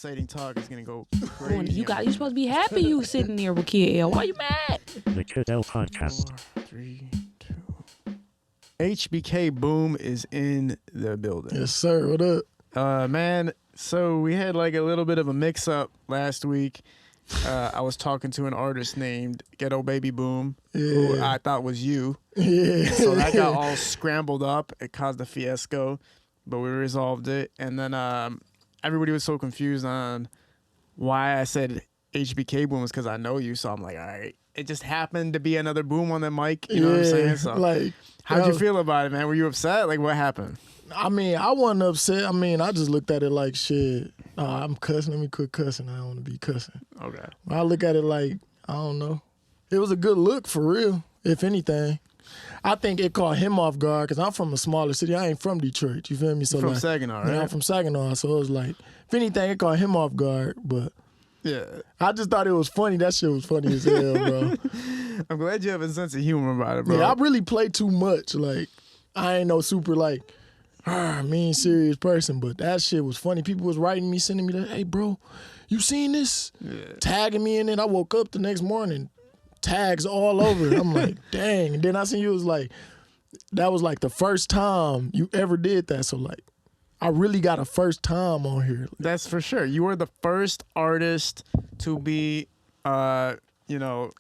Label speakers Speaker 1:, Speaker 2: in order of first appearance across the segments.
Speaker 1: Exciting talk is gonna go
Speaker 2: You
Speaker 1: crazy.
Speaker 2: supposed to be happy you sitting there with Kid L. Why you mad?
Speaker 3: The Kid L Podcast.
Speaker 1: 4, 3, 2. HBK Boom is in the building.
Speaker 4: Yes, sir. What up?
Speaker 1: Man, so we had like a little bit of a mix-up last week. I was talking to an artist named Ghetto Baby Boom, who I thought was you.
Speaker 4: Yeah.
Speaker 1: So that got all scrambled up. It caused a fiasco, but we resolved it. And then everybody was so confused on why I said HBK Boom was because I know you. So I'm like, all right. It just happened to be another boom on the mic. You know what I'm saying? So
Speaker 4: like,
Speaker 1: how'd you feel about it, man? Were you upset? Like, what happened?
Speaker 4: I mean, I wasn't upset. I mean, I just looked at it like, shit, I'm cussing. Let me quit cussing. I don't want to be cussing.
Speaker 1: Okay.
Speaker 4: I look at it like, I don't know. It was a good look for real, if anything. I think it caught him off guard because I'm from a smaller city. I ain't from Detroit. You feel me? So
Speaker 1: You're from
Speaker 4: like,
Speaker 1: Saginaw, right?
Speaker 4: Yeah, I'm from Saginaw. So it was like, if anything, it caught him off guard. But
Speaker 1: Yeah.
Speaker 4: I just thought it was funny. That shit was funny as hell, bro.
Speaker 1: I'm glad you have a sense of humor about it, bro.
Speaker 4: Yeah, I really play too much. Like, I ain't no super, like, mean, serious person, but that shit was funny. People was writing me, sending me that, hey, bro, you seen this?
Speaker 1: Yeah.
Speaker 4: Tagging me in it. I woke up the next morning, tags all over. I'm like, dang. And then I seen you was like, that was like the first time you ever did that. So, like, I really got a first time on here.
Speaker 1: That's for sure. You were the first artist to be,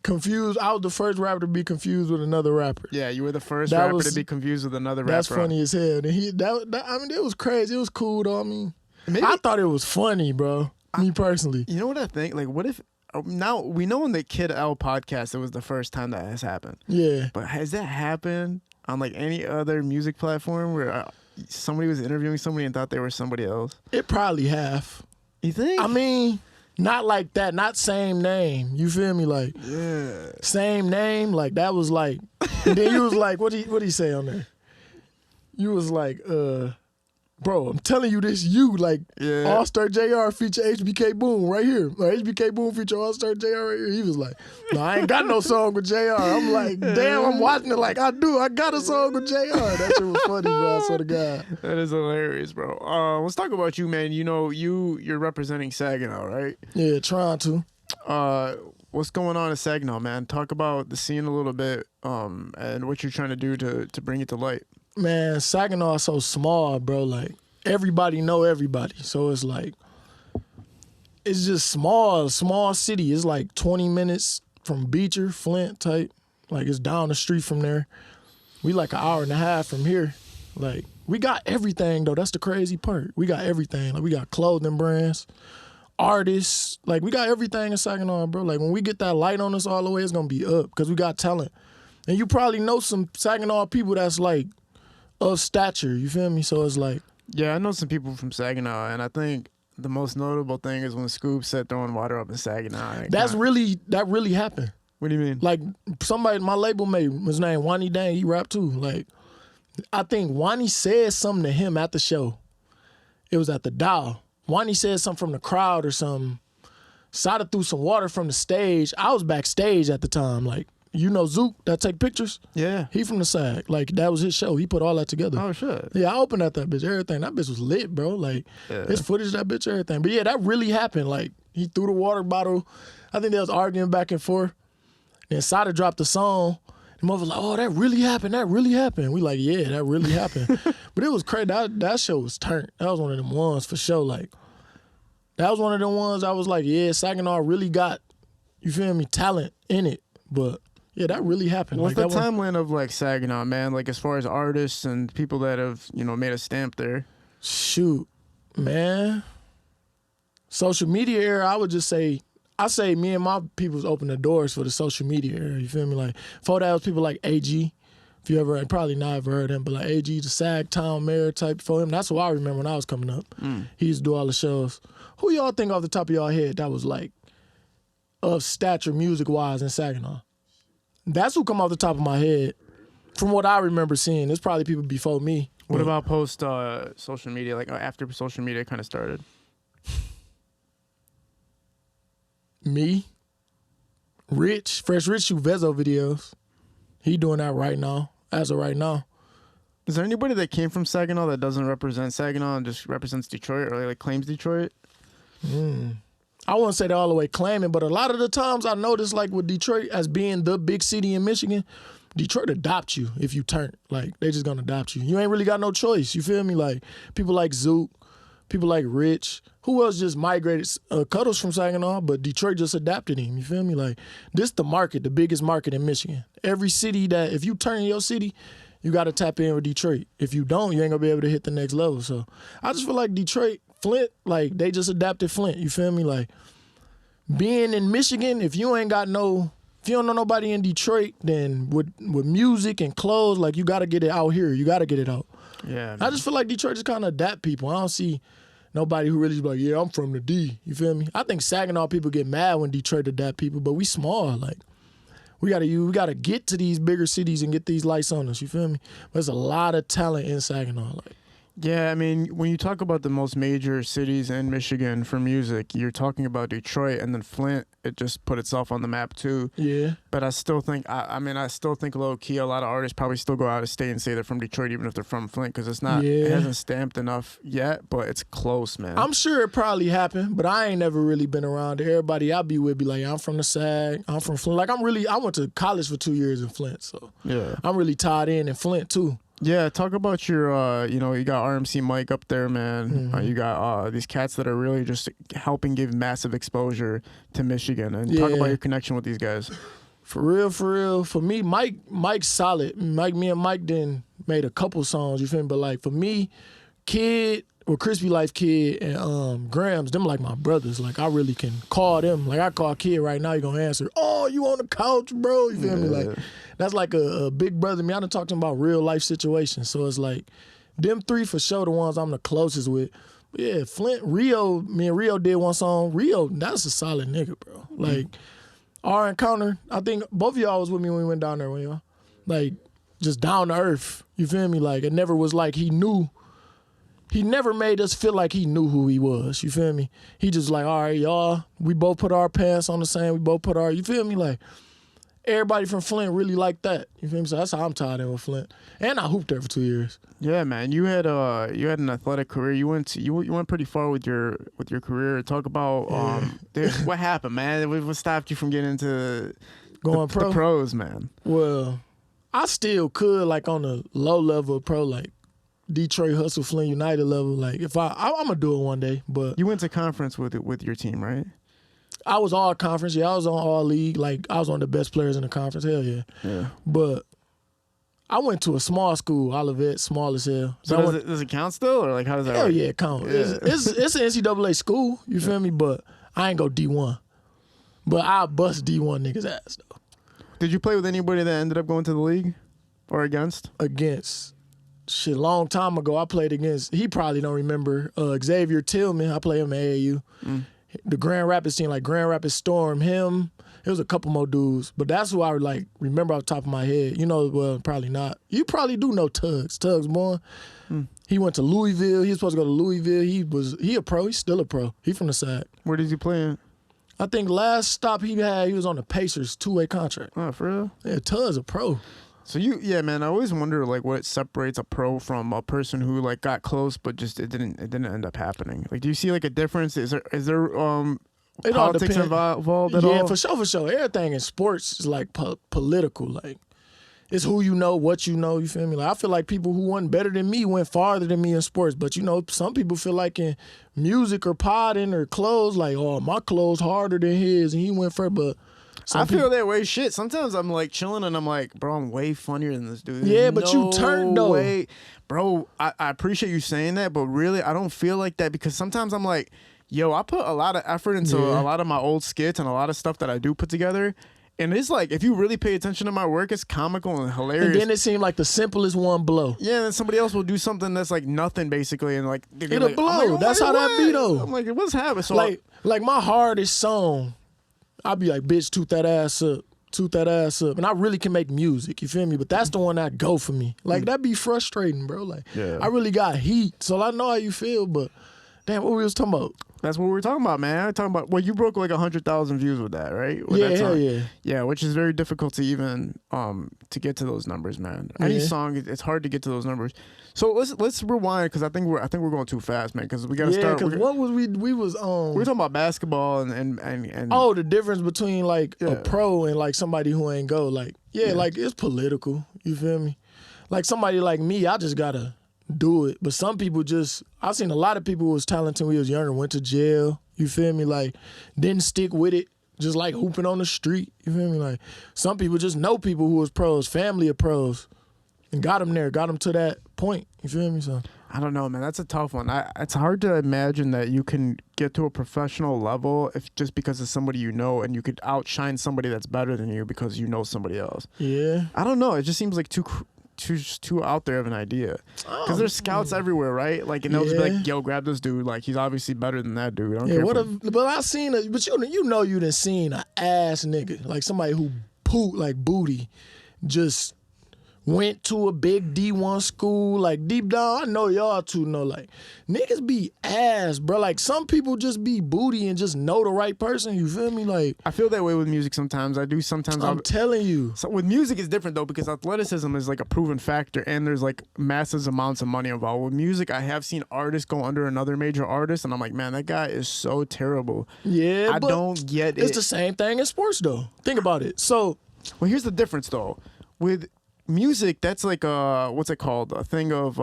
Speaker 4: Confused. I was the first rapper to be confused with another rapper.
Speaker 1: yeah, you were the first
Speaker 4: That
Speaker 1: rapper
Speaker 4: was-
Speaker 1: to be confused with another rapper.
Speaker 4: That's funny as hell. And I mean, it was crazy. It was cool, though. I mean,
Speaker 1: Maybe,
Speaker 4: I thought it was funny, bro. Me personally.
Speaker 1: you know what I think? Like, what if, now we know on the Kid L podcast, it was the first time that has happened.
Speaker 4: Yeah.
Speaker 1: But has that happened on like any other music platform where somebody was interviewing somebody and thought they were somebody else?
Speaker 4: It probably have.
Speaker 1: You think?
Speaker 4: I mean, not like that. Not same name. You feel me? Like,
Speaker 1: yeah.
Speaker 4: same name. Like, that was like, and then you was like, what he say on there? You was like, bro, I'm telling you this, like,
Speaker 1: Yeah.
Speaker 4: All-Star JR feature HBK Boom right here. Or HBK Boom feature All-Star JR right here. He was like, no, I ain't got no song with JR. I'm like, damn, I'm watching it like I do. I got a song with JR. That shit was funny, bro. I swear to God.
Speaker 1: That is hilarious, bro. Let's talk about you, man. You know, you're representing Saginaw, right?
Speaker 4: Yeah, trying to.
Speaker 1: What's going on in Saginaw, man? Talk about the scene a little bit, and what you're trying to do to bring it to light.
Speaker 4: Man, Saginaw is so small, bro. Like, everybody know everybody. So it's like, it's just small city. It's like 20 minutes from Beecher, Flint type. Like, it's down the street from there. We like an hour and a half from here. Like, we got everything, though. That's the crazy part. We got everything. Like, we got clothing brands, artists. Like, we got everything in Saginaw, bro. Like, when we get that light on us all the way, it's going to be up because we got talent. And you probably know some Saginaw people that's, like, of stature, you feel me? So it's like,
Speaker 1: Yeah, I know some people from Saginaw, and I think the most notable thing is when Scoop said throwing water up in Saginaw.
Speaker 4: that really happened.
Speaker 1: What do you mean?
Speaker 4: Like, somebody, my label mate, his name Wani Dang, he rapped too. Like, I think Wani said something to him at the show. It was at the Dow. Wani said something from the crowd or something. Sada threw some water from the stage. I was backstage at the time. Like, you know Zook that take pictures?
Speaker 1: Yeah.
Speaker 4: He from the SAG. Like, that was his show. He put all that together.
Speaker 1: Oh, shit.
Speaker 4: Yeah, I opened at that bitch, everything. That bitch was lit, bro. Like, There's footage of that bitch, everything. But yeah, that really happened. Like, he threw the water bottle. I think they was arguing back and forth. Then Sada dropped the song. The mother was like, oh, that really happened. That really happened. We like, yeah, that really happened. But it was crazy. That show was turned. That was one of them ones for sure. Like, that was one of them ones I was like, yeah, Saginaw really got, you feel me, talent in it. But yeah, that really happened.
Speaker 1: What's
Speaker 4: like,
Speaker 1: the timeline of like Saginaw, man? Like as far as artists and people that have, made a stamp there.
Speaker 4: Shoot, man. Social media era, I would just say, I say me and my people's opened the doors for the social media era. You feel me? Like, before that was people like AG. If you ever, probably not ever heard him, but like AG, the Sag Town Mayor type for him. That's what I remember when I was coming up. He used to do all the shows. Who y'all think off the top of y'all head that was like of stature music-wise in Saginaw? That's who come off the top of my head from what I remember seeing. There's probably people before me.
Speaker 1: What about post social media, like after social media kind of started?
Speaker 4: Me, Rich, Fresh Rich shoot Vezo videos. He doing that right now, as of right now.
Speaker 1: Is there anybody that came from Saginaw that doesn't represent Saginaw and just represents Detroit or like claims Detroit?
Speaker 4: I wouldn't say they're all the way claiming, but a lot of the times I notice, like with Detroit as being the big city in Michigan, Detroit adopt you if you turn. Like, they just gonna adopt you. You ain't really got no choice. You feel me? Like, people like Zook, people like Rich. Who else just migrated? Cuddles from Saginaw, but Detroit just adapted him. You feel me? Like, this the market, the biggest market in Michigan. Every city that, if you turn in your city, you got to tap in with Detroit. If you don't, you ain't going to be able to hit the next level. So I just feel like Detroit, Flint, like, they just adapted Flint. You feel me? Like, being in Michigan, if you don't know nobody in Detroit, then with music and clothes, like, you got to get it out here. You got to get it out.
Speaker 1: Yeah.
Speaker 4: I just feel like Detroit just kind of adapt people. I don't see nobody who really be like, yeah, I'm from the D. You feel me? I think Saginaw people get mad when Detroit adapt people, but we small. Like, we gotta get to these bigger cities and get these lights on us. You feel me? There's a lot of talent in Saginaw. Like,
Speaker 1: Yeah, I mean, when you talk about the most major cities in Michigan for music, you're talking about Detroit, and then Flint. It just put itself on the map too.
Speaker 4: yeah.
Speaker 1: But I still think, I still think low key, a lot of artists probably still go out of state and say they're from Detroit, even if they're from Flint, because it's not, it
Speaker 4: Yeah.
Speaker 1: hasn't stamped enough yet, but it's close, man.
Speaker 4: I'm sure it probably happened, but I ain't never really been around it. Everybody I be with be like, I'm from the Sag, I'm from Flint. Like, I went to college for 2 years in Flint, so
Speaker 1: Yeah.
Speaker 4: I'm really tied in Flint too.
Speaker 1: Yeah, talk about your, you got RMC Mike up there, man.
Speaker 4: Mm-hmm.
Speaker 1: You got these cats that are really just helping give massive exposure to Michigan. And talk
Speaker 4: Yeah.
Speaker 1: about your connection with these guys.
Speaker 4: For real. For me, Mike's solid. Me and Mike then made a couple songs, you feel me? But like for me, Crispy Life Kid and Grams, them like my brothers. Like I really can call them. Like I call Kid right now, he gonna answer. Oh, you on the couch, bro? You feel me? Like that's like a big brother to me. I done talked to him about real life situations. So it's like them three for sure the ones I'm the closest with. But yeah, Flint, Rio, me and Rio did one song. Rio, that's a solid nigga, bro. Like our encounter, I think both of y'all was with me when we went down there, when y'all. Like, just down to earth. You feel me? Like, it never was like he never made us feel like he knew who he was. You feel me? He just like, all right, y'all, we both put our pants on the same, you feel me? Like, everybody from Flint really like that. You feel me? So that's how I'm tied in with Flint. And I hooped there for 2 years.
Speaker 1: Yeah, man. You had an athletic career. You went pretty far with your career. Talk about what happened, man. What stopped you from getting into
Speaker 4: Going
Speaker 1: the
Speaker 4: pro?
Speaker 1: pros, man?
Speaker 4: Well, I still could, like, on a low level of pro, like, Detroit Hustle Flint United level. Like, if I'm gonna do it one day, but
Speaker 1: You went to conference with your team, right?
Speaker 4: I was all conference. Yeah, I was on all league. Like, I was one of the best players in the conference. Hell yeah.
Speaker 1: Yeah.
Speaker 4: But I went to a small school, Olivet, small as hell.
Speaker 1: So does it count still, or like how does that
Speaker 4: Hell
Speaker 1: work?
Speaker 4: yeah, it count.
Speaker 1: Yeah.
Speaker 4: It's an NCAA school, you feel me? But I ain't go D1. But I bust D1 niggas' ass, though.
Speaker 1: Did you play with anybody that ended up going to the league or against?
Speaker 4: Against, shit, long time ago, I played against, he probably don't remember, Xavier Tillman. I played him at AAU. The Grand Rapids team, like Grand Rapids Storm, him. It was a couple more dudes, but that's who I like remember off the top of my head. You know, well, probably not. You probably do know Tugs Boy. He went to Louisville. He was supposed to go to Louisville. He a pro. He's still a pro. He from the side.
Speaker 1: Where did you play in?
Speaker 4: I think last stop he had, he was on the Pacers 2-way contract.
Speaker 1: Oh, for real?
Speaker 4: Yeah, Tugs a pro.
Speaker 1: So man, I always wonder like what separates a pro from a person who like got close but just it didn't end up happening. Like, do you see like a difference? Is there
Speaker 4: It all
Speaker 1: politics
Speaker 4: depends.
Speaker 1: involved at all?
Speaker 4: Yeah, for sure. Everything in sports is like political. Like, it's who you know, what you know. You feel me? Like, I feel like people who went better than me went farther than me in sports. But you know, some people feel like in music or podding or clothes, like, oh, my clothes harder than his, and he went first. But
Speaker 1: I feel that way. Shit. Sometimes I'm like chilling and I'm like, bro, I'm way funnier than this dude.
Speaker 4: Yeah, but you turned though.
Speaker 1: Way. Bro, I appreciate you saying that, but really, I don't feel like that because sometimes I'm like, yo, I put a lot of effort into a lot of my old skits and a lot of stuff that I do put together. And it's like, if you really pay attention to my work, it's comical and hilarious.
Speaker 4: And then it seemed like the simplest one blow.
Speaker 1: Yeah, and then somebody else will do something that's like nothing basically, and like
Speaker 4: It'll
Speaker 1: like,
Speaker 4: blow.
Speaker 1: I'm like,
Speaker 4: That's how that be though.
Speaker 1: I'm like, what's happening? So
Speaker 4: Like my hardest song, I'll be like, bitch, toot that ass up. And I really can make music, you feel me? But that's the one that go for me. Like, that be frustrating, bro. Like,
Speaker 1: Yeah.
Speaker 4: I really got heat, so I know how you feel, but Damn, what we was talking about?
Speaker 1: That's what we were talking about, man. Talking about, well, you broke like 100,000 views with that, right? With
Speaker 4: Yeah,
Speaker 1: that
Speaker 4: hell
Speaker 1: song.
Speaker 4: yeah.
Speaker 1: Yeah, which is very difficult to even to get to those numbers, man. Any
Speaker 4: Yeah.
Speaker 1: song, it's hard to get to those numbers. So let's rewind because I think we're going too fast, man. Because we gotta
Speaker 4: Yeah,
Speaker 1: start.
Speaker 4: because what was we was
Speaker 1: We were talking about basketball and
Speaker 4: oh, the difference between like
Speaker 1: Yeah.
Speaker 4: a pro and like somebody who ain't go. Like, yeah, like it's political. You feel me? Like somebody like me, I just gotta do it. But some people just, I've seen a lot of people who was talented when we was younger, went to jail. You feel me? Like, didn't stick with it. Just like hooping on the street. You feel me? Like, some people just know people who was pros, family of pros, and got them there, got them to that point. You feel me? So
Speaker 1: I don't know, man. That's a tough one. It's hard to imagine that you can get to a professional level if just because of somebody you know, and you could outshine somebody that's better than you because you know somebody else.
Speaker 4: yeah.
Speaker 1: I don't know. It just seems like too out there of an idea. Because there's scouts everywhere, right? Like, and they'll just be
Speaker 4: Yeah.
Speaker 1: like, "Yo, grab this dude. Like, he's obviously better than that dude." I don't
Speaker 4: Yeah,
Speaker 1: care.
Speaker 4: what
Speaker 1: if
Speaker 4: if, but I seen it, but you know you done seen a ass nigga, like somebody who poot like booty, just went to a big D1 school, like deep down, I know y'all too know, like niggas be ass, bro. Like some people just be booty and just know the right person, you feel me? Like
Speaker 1: I feel that way with music sometimes. I do sometimes.
Speaker 4: I'm telling you.
Speaker 1: So with music it's different though because athleticism is like a proven factor and there's like massive amounts of money involved. With music, I have seen artists go under another major artist and I'm like, man, that guy is so terrible.
Speaker 4: Yeah,
Speaker 1: I
Speaker 4: but
Speaker 1: don't get it.
Speaker 4: it's the same thing in sports though. Think about it. So
Speaker 1: Well, here's the difference though. With music, that's like what's it called? A thing of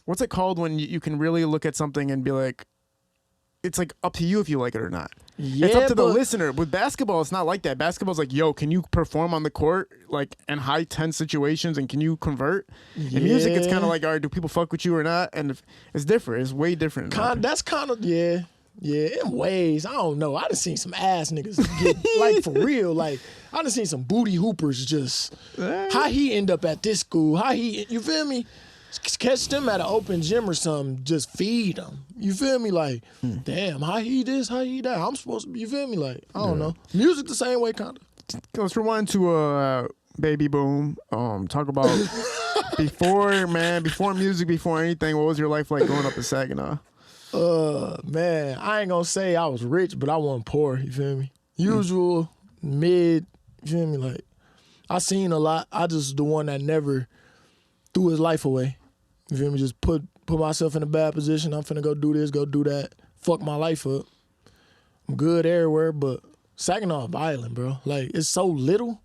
Speaker 1: what's it called when you can really look at something and be like, it's like up to you if you like it or not. It's up to the
Speaker 4: but-
Speaker 1: listener. With basketball, it's not like that. Basketball's like, yo, can you perform on the court like in high tense situations and can you convert? In music, it's
Speaker 4: Yeah.
Speaker 1: kind of like, all right, do people fuck with you or not? And it's different. It's way different.
Speaker 4: That's kind of yeah, in ways. I don't know. I done seen some ass niggas get like for real. Like I done seen some booty hoopers just how he end up at this school. How he you feel me? Catch them at an open gym or something. Just feed them. You feel me? Like damn, how he this, how he that. I'm supposed to. You feel me? Like I don't know. Music the same way, kind of.
Speaker 1: Let's rewind to Baby Boom. Talk about before music, before anything. What was your life like growing up in Saginaw?
Speaker 4: Man, I ain't gonna say I was rich, but I wasn't poor. You feel me? Usual, mid. You feel me? Like I seen a lot. I just the one that never threw his life away. You feel me? Just put myself in a bad position. I'm finna go do this, go do that. Fuck my life up. I'm good everywhere, but Saginaw violent, bro. Like it's so little.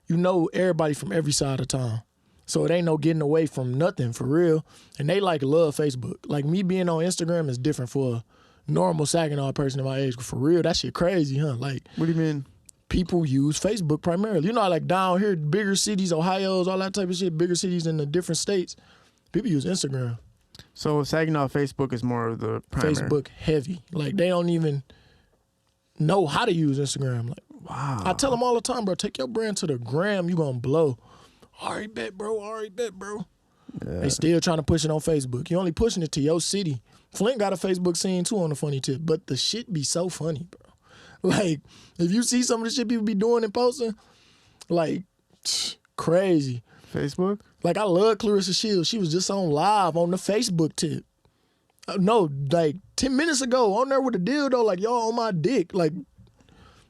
Speaker 4: You know everybody from every side of town. So it ain't no getting away from nothing for real. And they like love Facebook. Like me being on Instagram is different for a normal Saginaw person in my age. For real, that shit crazy, huh? Like
Speaker 1: What do you mean?
Speaker 4: people use Facebook primarily. You know, like down here, bigger cities, Ohio's, all that type of shit, bigger cities in the different states, people use Instagram.
Speaker 1: So Saginaw Facebook is more of the primary.
Speaker 4: Facebook heavy. Like they don't even know how to use Instagram. Like
Speaker 1: Wow.
Speaker 4: I tell them all the time, bro, take your brand to the gram, you gonna blow. All right, bet, bro. They still trying to push it on Facebook. You only pushing it to your city. Flint got a Facebook scene too on the funny tip, but the shit be so funny, bro. Like, if you see some of the shit people be doing and posting, like, crazy.
Speaker 1: Facebook?
Speaker 4: Like, I love Clarissa Shields. She was just on live on the Facebook tip. No, like 10 minutes ago on there with a dildo, like, y'all on my dick. Like,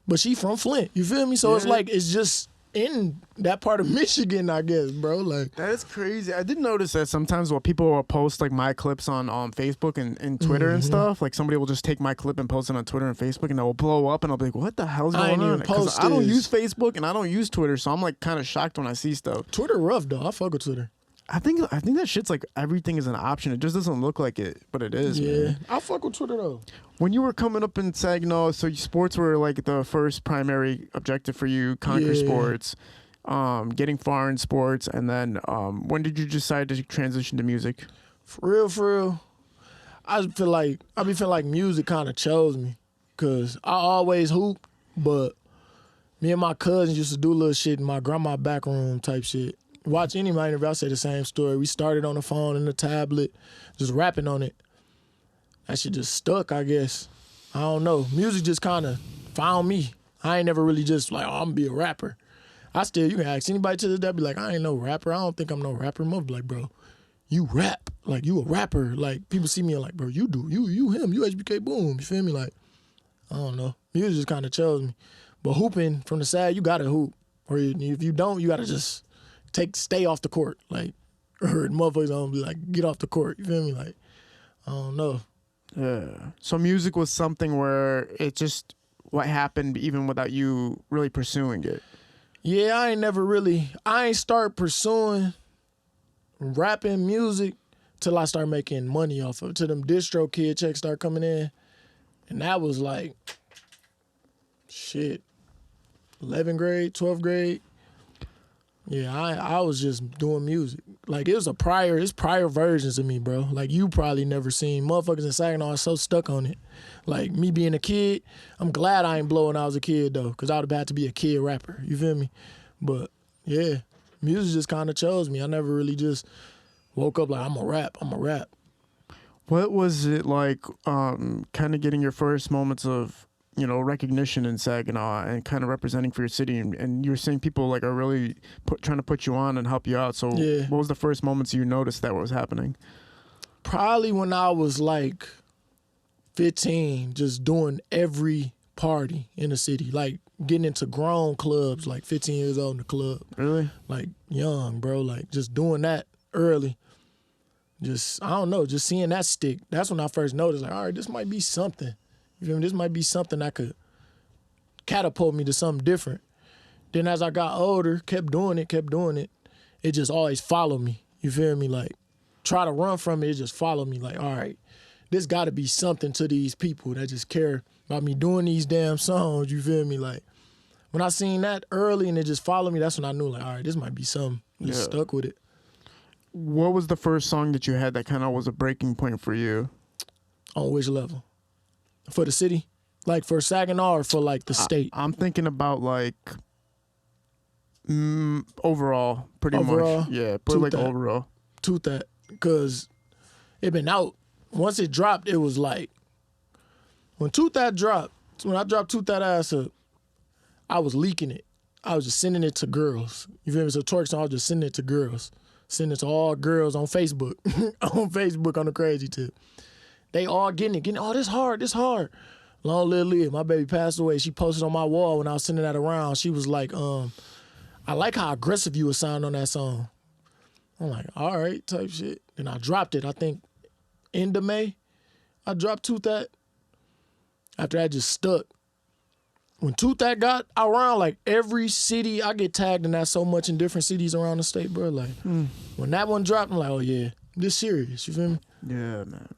Speaker 4: but she from Flint, you feel me? So it's like, it's just in that part of Michigan, I guess, bro. Like,
Speaker 1: That is crazy. I did notice that sometimes when people will post like my clips on Facebook and Twitter and stuff, like somebody will just take my clip and post it on Twitter and Facebook and it will blow up and I'll be like, what the hell's
Speaker 4: I
Speaker 1: going
Speaker 4: ain't
Speaker 1: on?
Speaker 4: even post
Speaker 1: I don't
Speaker 4: this.
Speaker 1: use Facebook and I don't use Twitter, so I'm like kind of shocked when I see stuff.
Speaker 4: Twitter rough, though. I fuck with Twitter.
Speaker 1: I think that shit's like everything is an option. It just doesn't look like it, but it is.
Speaker 4: Yeah.
Speaker 1: Man.
Speaker 4: I fuck with Twitter, though.
Speaker 1: When you were coming up in Saginaw, so sports were like the first primary objective for you, conquer
Speaker 4: Yeah.
Speaker 1: sports, getting far in sports, and then when did you decide to transition to music?
Speaker 4: For real. I be feeling like music kind of chose me. Because I always hoop, but me and my cousins used to do little shit in my grandma back room type shit. Watch any of my interview, I say the same story. We started on the phone and the tablet, just rapping on it. That shit just stuck, I guess. I don't know. Music just kind of found me. I ain't never really just like, oh, I'm gonna be a rapper. You can ask anybody to this day, be like, I ain't no rapper. I don't think I'm no rapper. Mother be like, bro, you rap. like you a rapper. Like people see me and like, bro, you him, you HBK Boom. You feel me? Like, I don't know. Music just kind of chose me. But hooping from the side, you gotta hoop. Or if you don't, you gotta just stay off the court. Like, or motherfuckers don't be like, get off the court. You feel me? Like, I don't know.
Speaker 1: Yeah. So music was something where it just what happened even without you really pursuing it.
Speaker 4: Yeah, I ain't start pursuing rapping music till I start making money off of it. Till them distro kid checks start coming in. And that was like, shit, 11th grade, 12th grade. Yeah, I was just doing music. Like, it's prior versions of me, bro. Like, you probably never seen. Motherfuckers in Saginaw are so stuck on it. Like, me being a kid, I'm glad I ain't blow when I was a kid, though, because I would have had to be a kid rapper. You feel me? But, yeah, music just kind of chose me. I never really just woke up like, I'm a rap.
Speaker 1: What was it like kind of getting your first moments of, recognition in Saginaw and kind of representing for your city? And you were saying people like are really trying to put you on and help you out. So
Speaker 4: Yeah.
Speaker 1: What was the first moments you noticed that was happening?
Speaker 4: Probably when I was like 15, just doing every party in the city, like getting into grown clubs, like 15 years old in the club.
Speaker 1: Really?
Speaker 4: Like young, bro, like just doing that early. Just, I don't know, just seeing that stick. That's when I first noticed, like, all right, this might be something. You feel me? This might be something that could catapult me to something different. Then as I got older, kept doing it, it just always followed me. You feel me? Like, try to run from it, it just followed me. Like, all right, this got to be something to these people that just care about me doing these damn songs. You feel me? Like, when I seen that early and it just followed me, that's when I knew, like, all right, this might be something. Just stuck with it.
Speaker 1: What was the first song that you had that kind of was a breaking point for you?
Speaker 4: On which level? For the city? Like for Saginaw or for like the state?
Speaker 1: I'm thinking about like overall, pretty
Speaker 4: Overall?
Speaker 1: much. Yeah, put like
Speaker 4: that.
Speaker 1: overall.
Speaker 4: Tooth that. Because it been out. Once it dropped, it was like, when Tooth that dropped, when I dropped Tooth that ass up, I was leaking it. I was just sending it to girls. You feel me? It's a twerk song, I was just sending it to girls. Sending it to all girls on Facebook. On Facebook on the crazy tip. They all getting, oh, this hard. Long live. My baby passed away. She posted on my wall when I was sending that around. She was like, I like how aggressive you were sounding on that song. I'm like, all right, type shit. Then I dropped it, I think, end of May. I dropped Tooth That. After that, just stuck. When Tooth That got around, like every city, I get tagged in that so much in different cities around the state, bro. Like, when that one dropped, I'm like, oh yeah, this serious, you feel me?
Speaker 1: Yeah, man.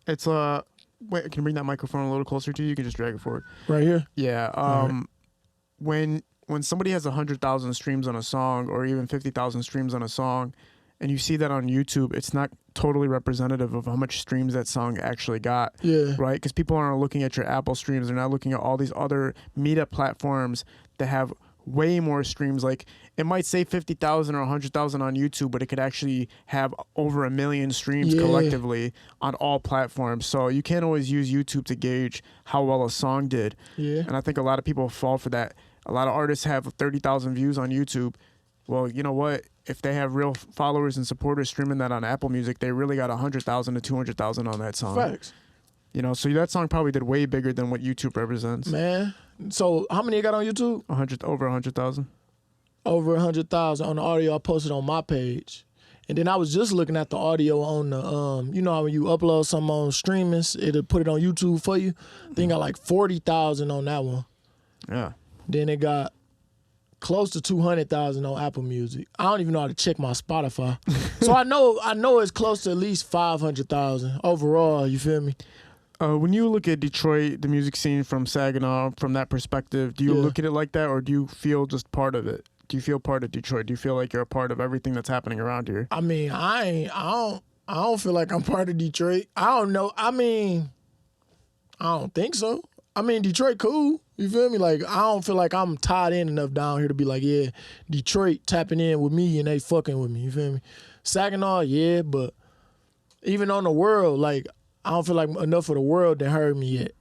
Speaker 1: It's wait, can you bring that microphone a little closer to you? You can just drag it forward.
Speaker 4: Right here?
Speaker 1: Yeah.
Speaker 4: Right.
Speaker 1: When somebody has 100,000 streams on a song or even 50,000 streams on a song, and you see that on YouTube, it's not totally representative of how much streams that song actually got.
Speaker 4: Yeah.
Speaker 1: Right? Because people aren't looking at your Apple streams. They're not looking at all these other media platforms that have way more streams. Like, it might say 50,000 or 100,000 on YouTube, but it could actually have over 1 million streams collectively on all platforms. So you can't always use YouTube to gauge how well a song did.
Speaker 4: Yeah.
Speaker 1: And I think a lot of people fall for that. A lot of artists have 30,000 views on YouTube. Well, you know what? If they have real followers and supporters streaming that on Apple Music, they really got 100,000 to 200,000 on that song.
Speaker 4: Facts.
Speaker 1: You know, so that song probably did way bigger than what YouTube represents.
Speaker 4: Man. So how many you got on YouTube?
Speaker 1: Over 100,000.
Speaker 4: Over 100,000 on the audio I posted on my page. And then I was just looking at the audio on the, you know how when you upload something on streamings, it'll put it on YouTube for you? I think I got like 40,000 on that one.
Speaker 1: Yeah.
Speaker 4: Then it got close to 200,000 on Apple Music. I don't even know how to check my Spotify. So I know it's close to at least 500,000 overall, you feel me?
Speaker 1: When you look at Detroit, the music scene from Saginaw, from that perspective, do you look at it like that, or do you feel just part of it? Do you feel part of Detroit? Do you feel like you're a part of everything that's happening around here?
Speaker 4: I mean, I don't feel like I'm part of Detroit. I don't know. I mean, I don't think so. I mean, Detroit cool. You feel me? Like, I don't feel like I'm tied in enough down here to be like, yeah, Detroit tapping in with me and they fucking with me. You feel me? Saginaw, yeah, but even on the world, like, I don't feel like enough of the world that heard me yet.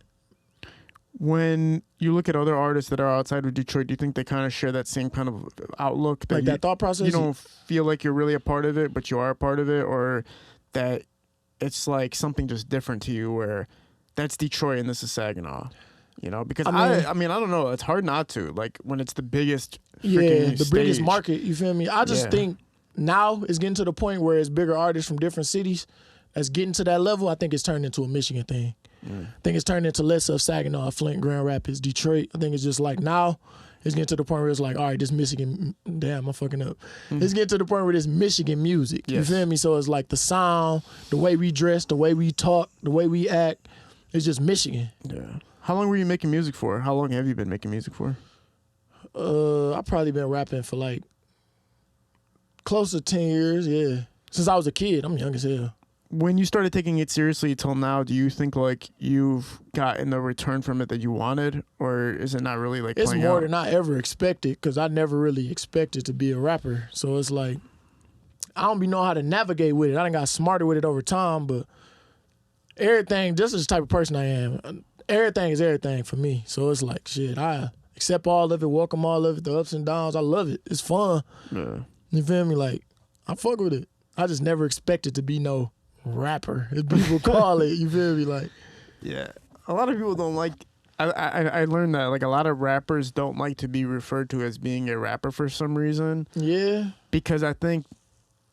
Speaker 1: When you look at other artists that are outside of Detroit, do you think they kind of share that same kind of outlook?
Speaker 4: Like that thought process?
Speaker 1: You don't feel like you're really a part of it, but you are a part of it? Or that it's like something just different to you where that's Detroit and this is Saginaw? You know, because I mean, I don't know. It's hard not to, like, when it's the biggest freaking
Speaker 4: the biggest
Speaker 1: stage.
Speaker 4: market, you feel me? I just think now it's getting to the point where it's bigger artists from different cities that's getting to that level. I think it's turned into a Michigan thing. I think it's turned into less of Saginaw, Flint, Grand Rapids, Detroit. I think it's just like now it's getting to the point where it's like, all right, this Michigan, damn, I'm fucking up. It's getting to the point where this Michigan music, you feel me? So it's like the sound, the way we dress, the way we talk, the way we act, it's just Michigan.
Speaker 1: Yeah. How long were you making music for? How long have you been making music for?
Speaker 4: I've probably been rapping for like close to 10 years, yeah. Since I was a kid, I'm young as hell.
Speaker 1: When you started taking it seriously till now, do you think like you've gotten the return from it that you wanted, or is it not really like
Speaker 4: It's
Speaker 1: playing
Speaker 4: more
Speaker 1: out?
Speaker 4: than I ever expected because I never really expected to be a rapper. So it's like, I don't be know how to navigate with it. I done got smarter with it over time, but everything, this is the type of person I am. Everything is everything for me. So it's like, shit, I accept all of it, welcome all of it, the ups and downs. I love it. It's fun.
Speaker 1: Yeah.
Speaker 4: You feel me? Like, I fuck with it. I just never expected to be no rapper, as people call it. You feel me? Like,
Speaker 1: Yeah. A lot of people don't like. I learned that like a lot of rappers don't like to be referred to as being a rapper for some reason,
Speaker 4: yeah.
Speaker 1: because I think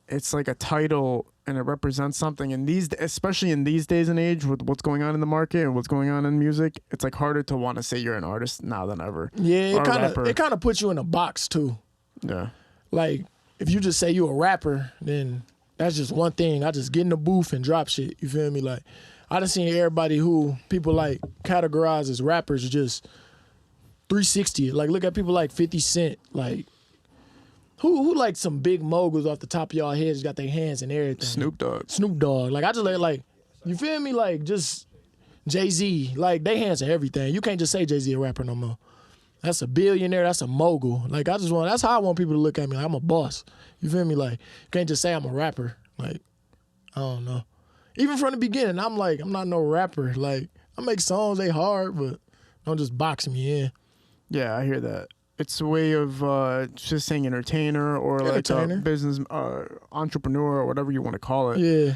Speaker 1: it's like a title and it represents something. And especially in these days and age with what's going on in the market and what's going on in music, it's like harder to want to say you're an artist now than ever.
Speaker 4: Yeah,
Speaker 1: Or a rapper.
Speaker 4: it kind of puts you in a box too.
Speaker 1: Yeah.
Speaker 4: Like, if you just say you a rapper, then that's just one thing. I just get in the booth and drop shit. You feel me? Like, I done seen everybody who people like categorize as rappers just 360 it. Like, look at people like 50 Cent. Like, who like some big moguls off the top of y'all heads got their hands in everything.
Speaker 1: Snoop Dogg.
Speaker 4: Snoop Dogg. Like, I just like, you feel me? Like, just Jay-Z. Like, they hands in everything. You can't just say Jay-Z a rapper no more. That's a billionaire. That's a mogul. Like, that's how I want people to look at me. Like, I'm a boss. You feel me? Like, you can't just say I'm a rapper. Like, I don't know. Even from the beginning, I'm like, I'm not no rapper. Like, I make songs, they hard, but don't just box me in.
Speaker 1: Yeah, I hear that. It's a way of just saying entertainer or like
Speaker 4: Entertainer.
Speaker 1: a business entrepreneur or whatever you want to call it.
Speaker 4: Yeah.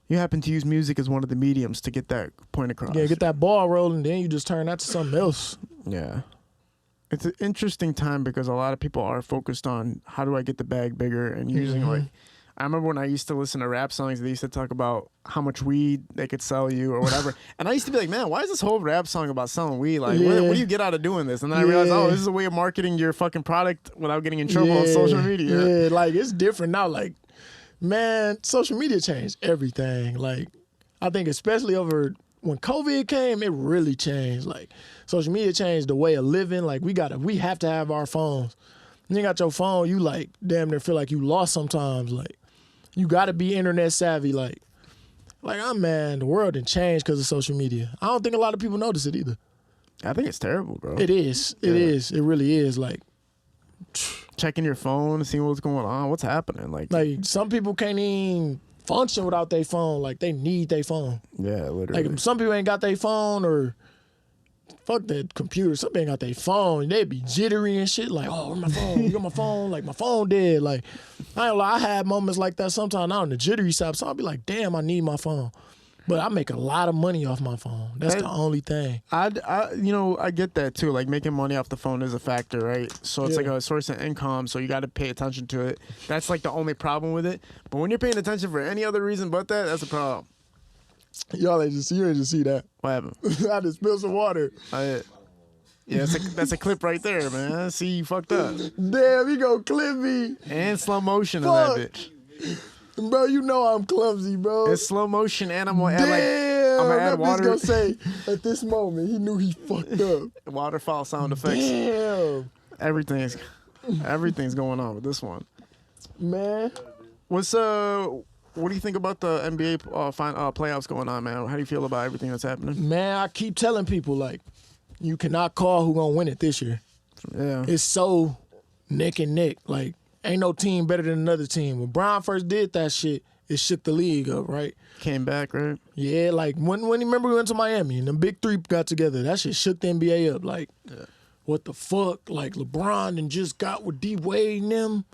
Speaker 1: You happen to use music as one of the mediums to get that point across.
Speaker 4: Yeah, get that ball rolling, then you just turn that to something else.
Speaker 1: Yeah. It's an interesting time because a lot of people are focused on how do I get the bag bigger and using like, I remember when I used to listen to rap songs, they used to talk about how much weed they could sell you or whatever. And I used to be like, man, why is this whole rap song about selling weed? Like, what do you get out of doing this? And then I realized, oh, this is a way of marketing your fucking product without getting in trouble on social media.
Speaker 4: Yeah, like, it's different now. Like, man, social media changed everything. Like, I think especially over when COVID came, it really changed. Like, social media changed the way of living. Like, we have to have our phones. You got your phone, you like damn near feel like you lost sometimes. Like, you gotta be internet savvy. Like I'm man, the world done changed because of social media. I don't think a lot of people notice it either.
Speaker 1: I think it's terrible, bro.
Speaker 4: It is. It is. It really is. Like
Speaker 1: Checking your phone, seeing what's going on, what's happening. Like
Speaker 4: some people can't even function without their phone. Like, they need their phone.
Speaker 1: yeah, literally.
Speaker 4: Like, some people ain't got their phone, or fuck that computer. Some people ain't got their phone. They be jittery and shit. Like, oh, where's my phone? You got my phone? Like, my phone dead. Like, I ain't lie, I had moments like that sometimes. Not on the jittery side. So I'll be like, damn, I need my phone. But I make a lot of money off my phone. That's the only thing.
Speaker 1: I get that too. Like, making money off the phone is a factor, right? So it's like a source of income. So you got to pay attention to it. That's like the only problem with it. But when you're paying attention for any other reason but that, that's a problem.
Speaker 4: Y'all ain't just see that.
Speaker 1: What happened?
Speaker 4: I just spilled some water.
Speaker 1: Yeah, that's a clip right there, man. See, you fucked up.
Speaker 4: Damn, he gonna clip me.
Speaker 1: And slow motion of
Speaker 4: Fuck.
Speaker 1: that bitch.
Speaker 4: Bro, you know I'm clumsy, bro.
Speaker 1: It's slow motion, and I'm gonna
Speaker 4: Damn,
Speaker 1: add I'm gonna add
Speaker 4: that bitch
Speaker 1: water.
Speaker 4: gonna say, at this moment, he knew he fucked up.
Speaker 1: Waterfall sound effects.
Speaker 4: Damn,
Speaker 1: Everything's going on with this one.
Speaker 4: man.
Speaker 1: What do you think about the NBA playoffs going on, man? How do you feel about everything that's happening?
Speaker 4: Man, I keep telling people, like, you cannot call who gonna win it this year.
Speaker 1: Yeah.
Speaker 4: It's so neck and neck. Like, ain't no team better than another team. When Brian first did that shit, it shook the league up, right?
Speaker 1: Came back, right?
Speaker 4: Yeah, like, when you remember we went to Miami and the big three got together, that shit shook the NBA up. Like, what the fuck? Like, LeBron and just got with D Wade and them.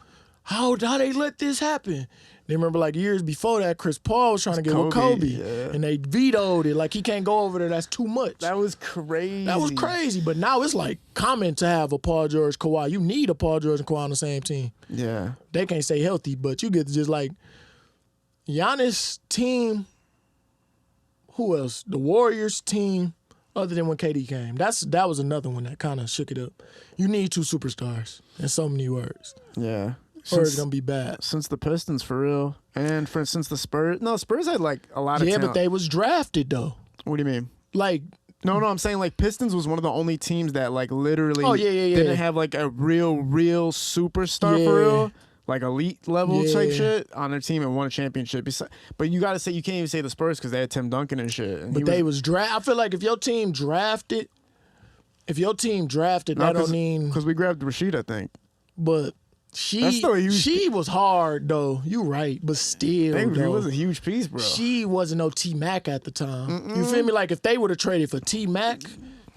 Speaker 4: how they let this happen? They remember like years before that, Chris Paul was trying to get with Kobe,
Speaker 1: yeah.
Speaker 4: and they vetoed it. Like he can't go over there. That's too much.
Speaker 1: That was crazy.
Speaker 4: That was crazy. But now it's like common to have a Paul George, Kawhi. You need a Paul George and Kawhi on the same team.
Speaker 1: Yeah.
Speaker 4: They can't stay healthy, but you get to just like Giannis team. Who else? The Warriors team. Other than when KD came, that was another one that kind of shook it up. You need two superstars in so many words.
Speaker 1: Yeah.
Speaker 4: Or it's gonna be bad.
Speaker 1: Since the Pistons, for real, and for instance the Spurs. No, Spurs had like a lot of
Speaker 4: Yeah,
Speaker 1: talent.
Speaker 4: but they was drafted though.
Speaker 1: What do you mean?
Speaker 4: Like
Speaker 1: No, I'm saying like Pistons was one of the only teams that like literally
Speaker 4: yeah.
Speaker 1: didn't have like a real superstar for
Speaker 4: Yeah.
Speaker 1: real, like elite level type
Speaker 4: Yeah.
Speaker 1: shit on their team and won a championship. But you got to say you can't even say the Spurs because they had Tim Duncan and shit. And
Speaker 4: But they was draft. I feel like if your team drafted, that don't mean.
Speaker 1: because we grabbed Rashid, I think.
Speaker 4: But
Speaker 1: That's still a huge-
Speaker 4: she was hard though. You right, but still,
Speaker 1: He
Speaker 4: though,
Speaker 1: was a huge piece, bro.
Speaker 4: she wasn't no T Mac at the time. You feel me? Like if they would have traded for T Mac,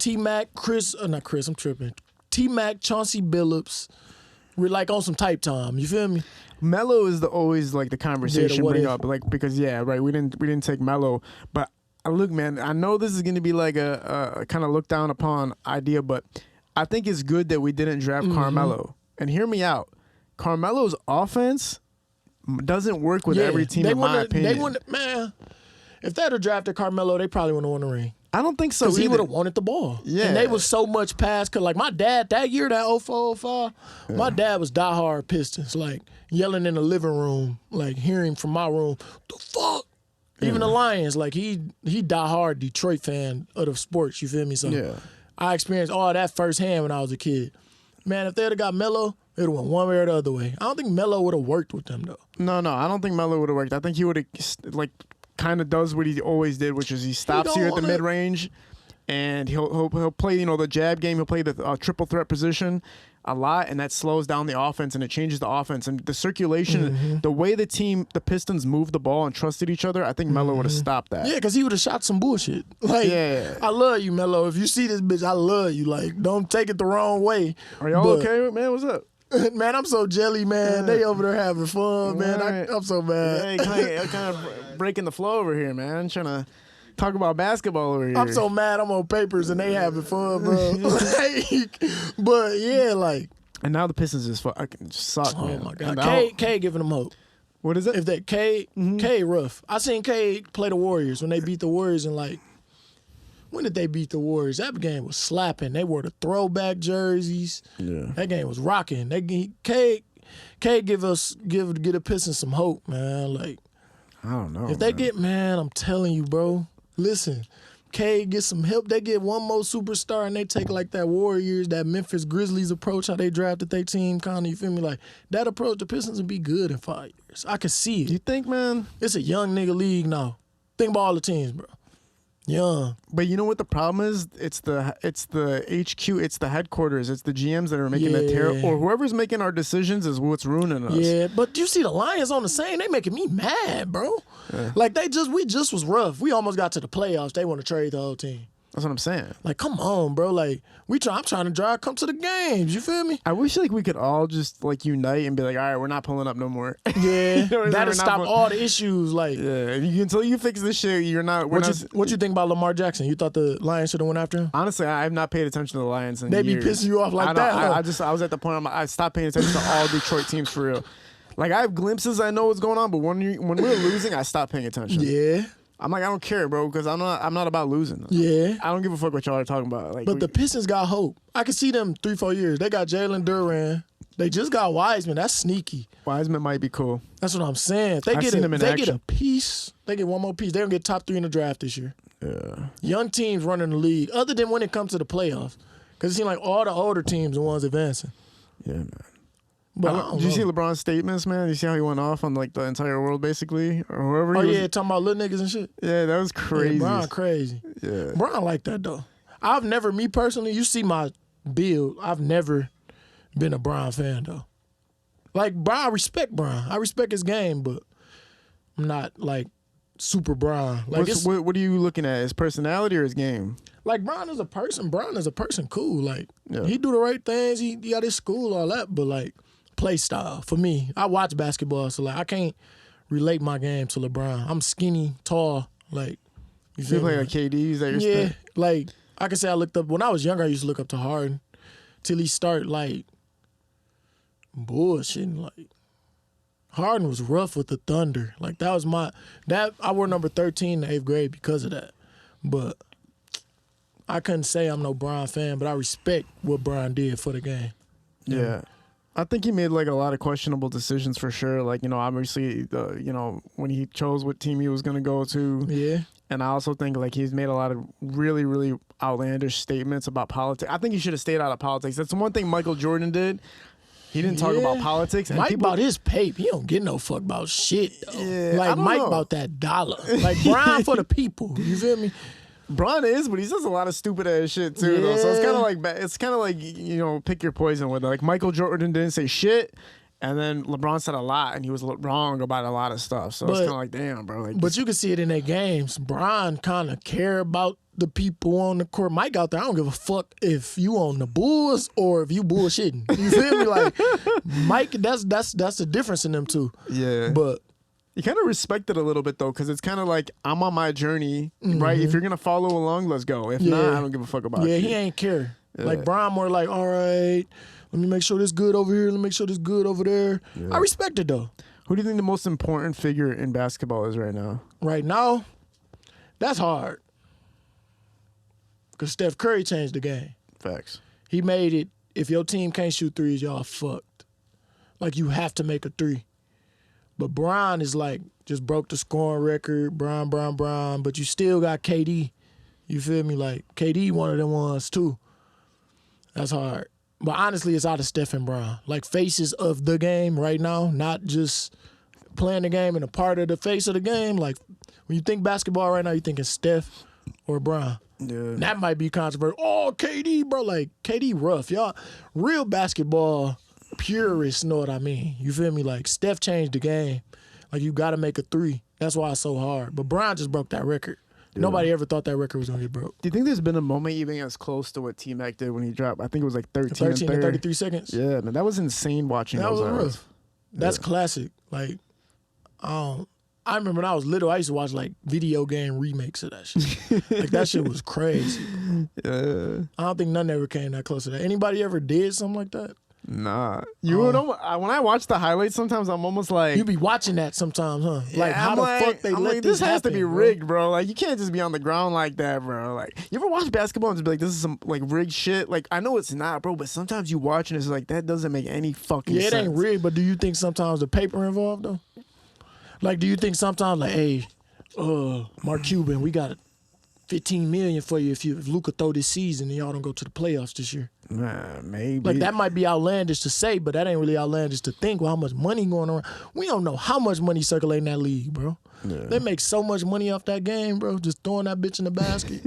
Speaker 4: not Chris, I'm tripping. T Mac, Chauncey Billups, we're like on some type time. You feel me?
Speaker 1: Melo is always like the conversation
Speaker 4: what
Speaker 1: bring
Speaker 4: if.
Speaker 1: up, like because we didn't take Melo, but look, man, I know this is going to be like a kind of looked down upon idea, but I think it's good that we didn't draft Carmelo. And hear me out, Carmelo's offense doesn't work with every team, in my opinion.
Speaker 4: Man, if they'd have drafted Carmelo, they probably wouldn't have won the ring.
Speaker 1: I don't think so.
Speaker 4: Because he
Speaker 1: either.
Speaker 4: would have wanted the ball.
Speaker 1: Yeah.
Speaker 4: And they was so much past. Because, like, my dad, that year, that 04, my dad was diehard Pistons. Like, yelling in the living room, like, hearing from my room, the fuck? Even the Lions, like, he diehard Detroit fan of the sports, you feel me? So I experienced all that firsthand when I was a kid. Man, if they'd have got Melo, it would have went one way or the other way. I don't think Melo would have worked with them, though.
Speaker 1: No, I don't think Melo would have worked. I think he would have, like, kind of does what he always did, which is he stops here at the mid-range, and he'll play, the jab game. He'll play the triple threat position a lot, and that slows down the offense, and it changes the offense. And the circulation, the way the Pistons moved the ball and trusted each other, I think Melo would have stopped that.
Speaker 4: Yeah, because he would have shot some bullshit. Like, I love you, Melo. If you see this bitch, I love you. Like, don't take it the wrong way.
Speaker 1: Are y'all okay, man? What's up?
Speaker 4: Man, I'm so jelly, man. They over there having fun, man. I'm so mad.
Speaker 1: Hey, kind of breaking the flow over here, man. Trying to talk about basketball over here.
Speaker 4: I'm so mad. I'm on papers and they having fun, bro. But yeah, like.
Speaker 1: And now the Pistons just fucking suck, man.
Speaker 4: Oh my god, K giving them hope.
Speaker 1: What is it?
Speaker 4: If that K rough. I seen K play the Warriors when they beat the Warriors and like. When did they beat the Warriors? That game was slapping. They wore the throwback jerseys.
Speaker 1: Yeah.
Speaker 4: That game was rocking. K give the Pistons some hope, man. Like,
Speaker 1: I don't know.
Speaker 4: If they get, man, I'm telling you, bro. Listen, K get some help. They get one more superstar and they take like that Warriors, that Memphis Grizzlies approach, how they drafted their team, kind of, you feel me? Like, that approach, the Pistons will be good in 5 years. I can see it.
Speaker 1: You think, man?
Speaker 4: It's a young nigga league now. Think about all the teams, bro. Young.
Speaker 1: But you know what the problem is? It's the HQ, it's the headquarters, it's the GMs that are making that terrible, or whoever's making our decisions is what's ruining us.
Speaker 4: Yeah, but you see the Lions on the same, they making me mad, bro. Yeah. Like we just was rough. We almost got to the playoffs. They want to trade the whole team.
Speaker 1: That's what I'm saying.
Speaker 4: Like, come on, bro. Like, I'm trying to come to the games. You feel me?
Speaker 1: I wish like we could all just like unite and be like, all right, we're not pulling up no more.
Speaker 4: Yeah, that'll stop all the issues. Like,
Speaker 1: yeah, until you fix this shit, you're not.
Speaker 4: What you think about Lamar Jackson? You thought the Lions should have went after him?
Speaker 1: Honestly, I have not paid attention to the Lions in
Speaker 4: years. They be pissing you off like that.
Speaker 1: I was at the point I stopped paying attention to all Detroit teams for real. Like I have glimpses, I know what's going on, but when we're losing, I stop paying attention.
Speaker 4: Yeah.
Speaker 1: I'm like, I don't care, bro, because I'm not about losing.
Speaker 4: Yeah.
Speaker 1: I don't give a fuck what y'all are talking about. Like,
Speaker 4: but the Pistons got hope. I can see them 3-4 years. They got Jalen Duran. They just got Wiseman. That's sneaky.
Speaker 1: Wiseman might be cool.
Speaker 4: That's what I'm saying. If they get a piece. They get one more piece. They're going to get top 3 in the draft this year.
Speaker 1: Yeah.
Speaker 4: Young teams running the league, other than when it comes to the playoffs. Because it seems like all the older teams are the ones advancing.
Speaker 1: Yeah, man.
Speaker 4: But
Speaker 1: did you see LeBron's statements, man? Did you see how he went off on like the entire world, basically, or whoever?
Speaker 4: Talking about little niggas and shit.
Speaker 1: Yeah, that was crazy.
Speaker 4: Yeah, LeBron crazy.
Speaker 1: Yeah,
Speaker 4: LeBron like that though. Me personally, you see my build. I've never been a Bron fan though. Like Bron, I respect Bron. I respect his game, but I'm not like super Bron. Like
Speaker 1: what are you looking at? His personality or his game?
Speaker 4: Like Bron is a person. Bron is a person. Cool. Like he do the right things. He got his school, all that. But like. play style for me. I watch basketball, so like I can't relate my game to LeBron. I'm skinny, tall, like you
Speaker 1: You
Speaker 4: feel
Speaker 1: play
Speaker 4: me?
Speaker 1: like KD? Is that your
Speaker 4: Yeah,
Speaker 1: stuff?
Speaker 4: like I can say I looked up when I was younger. I used to look up to Harden till he start like bullshitting. Like Harden was rough with the Thunder. Like that was I wore number 13 in the 8th grade because of that. But I couldn't say I'm no Bron fan, but I respect what Bron did for the game.
Speaker 1: Yeah. I think he made like a lot of questionable decisions for sure. Like, obviously, when he chose what team he was going to go to.
Speaker 4: Yeah.
Speaker 1: And I also think like he's made a lot of really, really outlandish statements about politics. I think he should have stayed out of politics. That's the one thing Michael Jordan did. He didn't talk about politics. And
Speaker 4: Mike
Speaker 1: people,
Speaker 4: about his pape. He don't get no fuck about shit, though.
Speaker 1: Yeah, I
Speaker 4: like
Speaker 1: don't
Speaker 4: Mike
Speaker 1: know.
Speaker 4: about that dollar. Like Bron for the people. You feel me?
Speaker 1: Bron is, but he says a lot of stupid ass shit too. Though. So it's kind of like pick your poison with it. Like Michael Jordan didn't say shit, and then LeBron said a lot, and he was wrong about a lot of stuff. So it's kind of like, damn, bro. Like,
Speaker 4: But you can see it in their games. Bron kind of care about the people on the court. Mike out there, I don't give a fuck if you on the Bulls or if you bullshitting. You feel me? Like Mike, that's the difference in them two.
Speaker 1: yeah,
Speaker 4: But
Speaker 1: you kind of respect it a little bit though, because it's kind of like I'm on my journey, right? If you're gonna follow along, let's go. If not, I don't give a fuck about it.
Speaker 4: yeah, he ain't care. Like Bron more like, all right, let me make sure this good over here. Let me make sure this good over there. I respect it though.
Speaker 1: Who do you think the most important figure in basketball is right now?
Speaker 4: Right now, that's hard. Because Steph Curry changed the game.
Speaker 1: Facts.
Speaker 4: He made it, if your team can't shoot threes, y'all fucked. Like, you have to make a three. But Bron is like, just broke the scoring record, Bron, but you still got KD. You feel me? Like, KD one of them ones, too. That's hard. But honestly, it's out of Steph and Bron. Like, faces of the game right now, not just playing the game and a part of the face of the game. Like, when you think basketball right now, you thinking Steph or Bron.
Speaker 1: Yeah.
Speaker 4: That might be controversial. Oh, KD, bro. Like, KD rough. Y'all, real basketball purists know what I mean. You feel me? Like, Steph changed the game. Like, you got to make a three. That's why it's so hard. But Bron just broke that record. Yeah. Nobody ever thought that record was going to get broke.
Speaker 1: Do you think there's been a moment even as close to what T-Mac did when he dropped? I think it was like 13
Speaker 4: to
Speaker 1: and
Speaker 4: 33 seconds.
Speaker 1: Yeah, man. That was insane watching
Speaker 4: that
Speaker 1: those
Speaker 4: was
Speaker 1: hours.
Speaker 4: rough. That's classic. Like, I remember when I was little, I used to watch like video game remakes of that shit. Like that shit was crazy.
Speaker 1: Yeah.
Speaker 4: I don't think none ever came that close to that. Anybody ever did something like that?
Speaker 1: Nah. You would when I watch the highlights, sometimes I'm almost like,
Speaker 4: You be watching that sometimes, huh? Like
Speaker 1: yeah,
Speaker 4: how
Speaker 1: I'm
Speaker 4: the
Speaker 1: like,
Speaker 4: fuck they
Speaker 1: I'm
Speaker 4: let
Speaker 1: like,
Speaker 4: this
Speaker 1: has
Speaker 4: happen,
Speaker 1: to be
Speaker 4: bro?
Speaker 1: rigged, bro. Like you can't just be on the ground like that, bro. Like you ever watch basketball and just be like, this is some like rigged shit? Like I know it's not, bro, but sometimes you watch and it's like that doesn't make any fucking
Speaker 4: Yeah, it
Speaker 1: sense.
Speaker 4: ain't rigged, but do you think sometimes the paper involved though? Like, do you think sometimes like, hey, Mark Cuban, we got $15 million for you if Luka throw this season and y'all don't go to the playoffs this year?
Speaker 1: Nah, maybe.
Speaker 4: Like that might be outlandish to say, but that ain't really outlandish to think. Well, how much money going around? We don't know how much money circulating that league, bro. Yeah. They make so much money off that game, bro. Just throwing that bitch in the basket.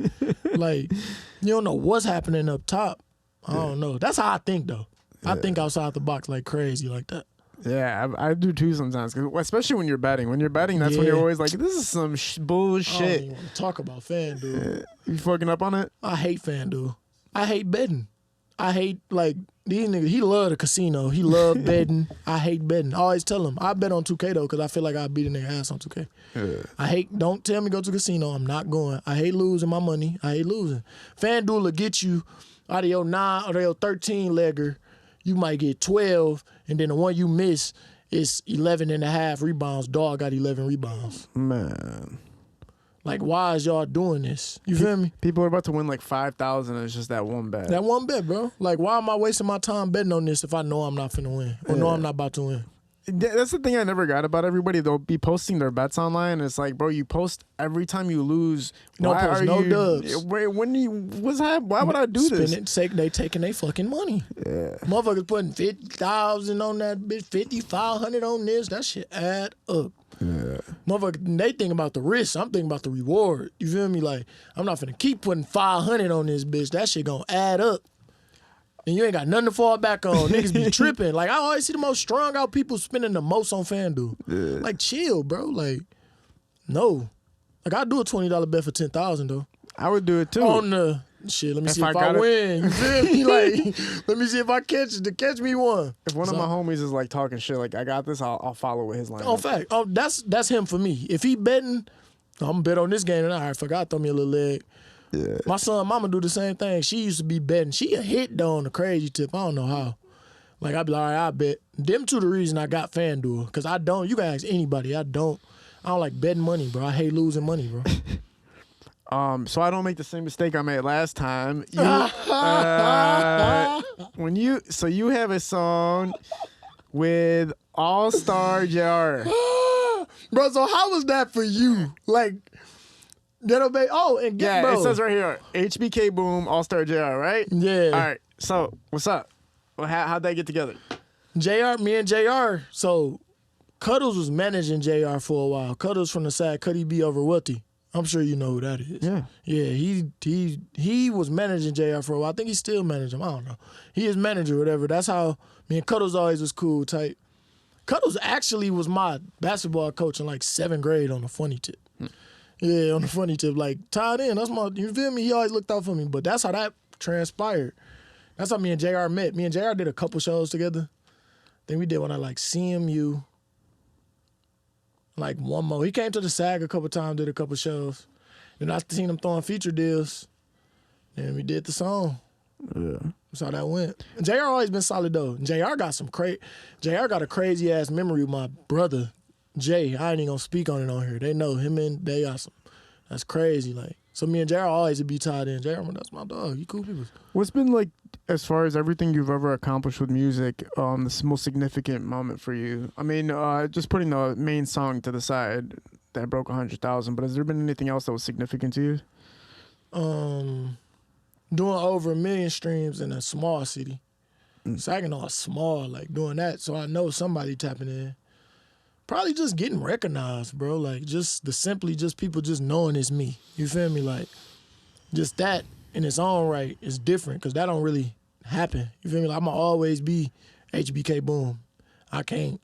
Speaker 4: Like you don't know what's happening up top. I don't know. That's how I think though. I think outside the box like crazy like that.
Speaker 1: Yeah, I do too sometimes, 'cause especially when you're betting. When you're betting, that's when you're always like, this is some
Speaker 4: I
Speaker 1: bullshit.
Speaker 4: don't even want to talk about FanDuel.
Speaker 1: You fucking up on it?
Speaker 4: I hate FanDuel. I hate betting. I hate, like, these niggas. He love the casino. He love betting. I hate betting. I always tell him, I bet on 2K, though, because I feel like I beat a nigga ass on 2K. Yeah. Don't tell me go to the casino. I'm not going. I hate losing my money. I hate losing. FanDuel will get you out of your 9 or your 13 legger. You might get 12, and then the one you miss is 11 and a half rebounds. Dog got 11 rebounds.
Speaker 1: Man.
Speaker 4: Like, why is y'all doing this? You feel me?
Speaker 1: People are about to win like 5,000 and it's just that one bet.
Speaker 4: That one bet, bro. Like, why am I wasting my time betting on this if I know I'm not finna win or know I'm not about to win?
Speaker 1: That's the thing I never got about everybody. They'll be posting their bets online. And it's like, bro, you post every time you lose.
Speaker 4: No
Speaker 1: why
Speaker 4: post,
Speaker 1: are
Speaker 4: no
Speaker 1: you,
Speaker 4: dubs.
Speaker 1: What's happening? Why would I do this?
Speaker 4: They taking their fucking money. Yeah. Motherfuckers putting 50,000 on that bitch, 5,500 on this. That shit add up. Yeah. Motherfucker, they think about the risk. I'm thinking about the reward. You feel me? Like, I'm not finna keep putting 500 on this bitch. That shit gonna add up. And you ain't got nothing to fall back on. Niggas be tripping. Like, I always see the most strung out people spending the most on FanDuel. Yeah. Like, chill, bro. Like, no. Like, I'd do a $20 bet for $10,000, though.
Speaker 1: I would do it, too.
Speaker 4: On the Shit, let me
Speaker 1: If
Speaker 4: see
Speaker 1: I
Speaker 4: if I
Speaker 1: gotta-
Speaker 4: win. You feel me? Like, let me see if I catch me one.
Speaker 1: If one of
Speaker 4: So-
Speaker 1: my homies is like talking shit, like I got this, I'll follow with his line.
Speaker 4: Oh, fact. Oh, that's him for me. If he betting, I'm gonna bet on this game tonight. I forgot, throw me a little leg.
Speaker 1: Yeah.
Speaker 4: My son, mama do the same thing. She used to be betting. She a hit though on the crazy tip. I don't know how. Like I'd be like, all right, I bet. Them two the reason I got FanDuel. Cause I don't. You can ask anybody. I don't like betting money, bro. I hate losing money, bro.
Speaker 1: So I don't make the same mistake I made last time. You, you have a song with All Star JR.
Speaker 4: Bro, so how was that for you? Like, that obey. Oh, and get,
Speaker 1: Yeah,
Speaker 4: bro.
Speaker 1: it says right here, HBK Boom, All Star JR, right?
Speaker 4: Yeah.
Speaker 1: All right. So what's up? Well, how'd they get together?
Speaker 4: Me and JR. So Cuddles was managing JR for a while. Cuddles from the side, Cuddy B over Wilty. I'm sure you know who that is.
Speaker 1: Yeah.
Speaker 4: Yeah, he was managing JR for a while. I think he's still managing him. I don't know. He is manager, whatever. That's how me and Cuddles always was cool type. Cuddles actually was my basketball coach in like 7th grade on the funny tip. Yeah, on the funny tip. Like, tied in. That's my, you feel me? He always looked out for me. But that's how that transpired. That's how me and JR met. Me and JR did a couple shows together. Then we did one at like CMU. Like one more. He came to the SAG a couple times, did a couple shows. Then I seen him throwing feature deals. And we did the song.
Speaker 1: Yeah.
Speaker 4: That's how that went. And JR always been solid though. And JR got a crazy ass memory with my brother, Jay. I ain't even gonna speak on it on here. They know him and they got some. That's crazy. Like, so me and JR always would be tied in. JR, that's my dog. He cool people.
Speaker 1: What's been like, as far as everything you've ever accomplished with music, the most significant moment for you? I mean, just putting the main song to the side that broke 100,000, but has there been anything else that was significant to you?
Speaker 4: Doing over 1 million streams in a small city. Saginaw is small, like doing that. So I know somebody tapping in. Probably just getting recognized, bro. Like just people just knowing it's me. You feel me? Like just that in its own right is different because that don't really happen. You feel me? Like I'm gonna always be HBK Boom. I can't